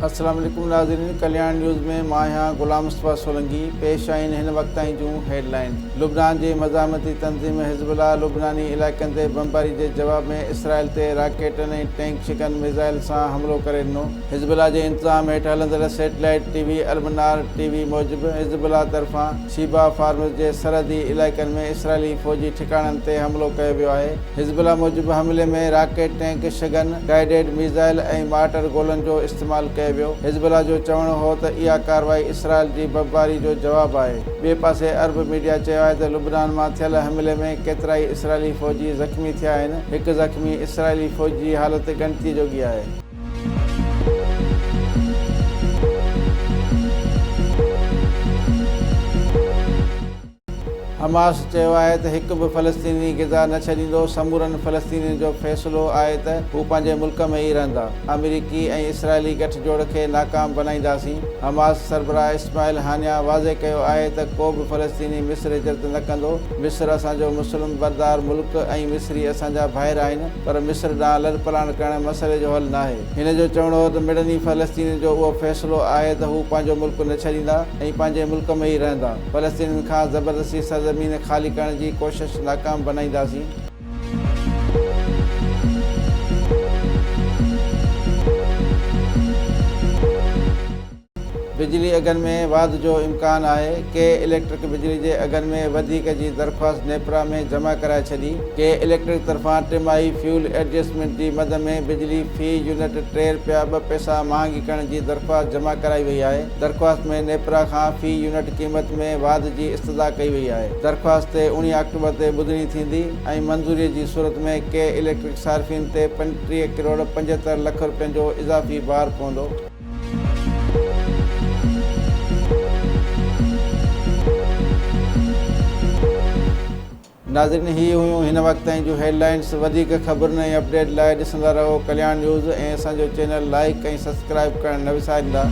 अस्सलाम वालेकुम नाज़रीन, कल्याण न्यूज़ में मां यहाँ गुलाम मुस्तफ़ा सोलंकी। पेश आहिनि हिन वक्त जूं हेडलाइन। लुबनान जे मज़ामती तंज़ीम हिज़्बुल्लाह लुबनानी इलाइक़नि ते बमबारी जे जवाब में इसराइल ते राकेटनि ऐं टैंक शिकन मिज़ाइल सां हमिलो करे ॾिनो। हिज़्बुल्लाह जे इंतज़ाम हेठि हलंदड़ सैटेलाइट टीवी अलमनार टीवी मूजिबि हिज़्बुल्लाह तरफ़ां शीबा फार्मस जे सरहदी इलाइक़नि में इसराइली फ़ौजी ठिकाणनि ते हमिलो कयो वियो आहे। हिज़्बुल्लाह मूजिबि हमले में राकेट, टैंक शिगन, गाइडेड मिज़ाइल ऐं मार्टर गोलनि जो इस्तेमालु कयो। हिज़्बुल्लाह जो चवणु हो त इहा कार्रवाई इसराइल जी बमबारी जो जवाबु आहे। ॿिए पासे अरब मीडिया चयो आहे त लुबनान मां थियल हमले में केतिराई इसराइली फ़ौजी ज़ख़्मी थिया आहिनि। हिकु ज़ख़्मी इसराइली फ़ौजी जी हालति ॻणितीअ जोगी आहे। हमास चयो आहे त हिकु बि फ़लस्तीनी ग़िज़ा न छॾींदो। समूरनि फ़लस्तीनियुनि जो फ़ैसिलो आहे त हू पंहिंजे मुल्क में ई रहंदा। अमेरिकी ऐं इसराइली गठजोड़ खे नाकाम बनाईंदासीं। हमास सरबराह इस्माइल हानिया वाज़े कयो आहे त को बि फ़लस्तीनी मिस्र हिजरत न कंदो। मिस्र असांजो मुस्लिम बरदार मुल्क ऐं मिस्री असांजा भाइर आहिनि, पर मिस्र ॾांहुं लड़पलाण करणु मसइले जो हल न आहे। हिन जो चवणो हो त मिड़नी फ़लस्तीनी जो उहो फ़ैसिलो आहे त हू पंहिंजो मुल्क न छॾींदा ऐं पंहिंजे मुल्क में ई रहंदा। फ़लस्तीनियुनि खां ज़बरदस्ती ज़मीन ख़ाली करण जी कोशिश नाकाम बनाईंदासीं। बिजली अघनि में वाध जो इम्कान आहे। के इलेक्ट्रिक बिजली जे अघनि में वधीक जी दरख़्वास्त नेपरा में जमा कराए छॾी। के इलेक्ट्रिक तरफ़ां टिमाही फ्यूल एडजस्टमेंट जी मद में बिजली फ़ी यूनिट ₹3 पैसा महांगी करण जी दरख़्वास्त जमा कराई वई आहे। दरख़्वास्त में नेपरा खां फ़ी यूनिट क़ीमत में वाध जी इस्तदा कई वई आहे। दरख़्वास्त ते 19 अक्टूबर ते ॿुधणी थींदी ऐं मंज़ूरीअ जी सूरत में के इलेक्ट्रिक सार्फ़िन ते ₹35 करोड़ 75 लख जो इज़ाफ़ी भार पवंदो। नाज़रीन, ही हुयूं हिन वक्त जूं हेडलाइंस। वधीक ख़बरुनि ऐं अपडेट लाइ ॾिसंदा रहो कल्याण न्यूज़ ऐं असांजो चैनल लाइक ऐं सब्सक्राइब करणु न विसारींदा।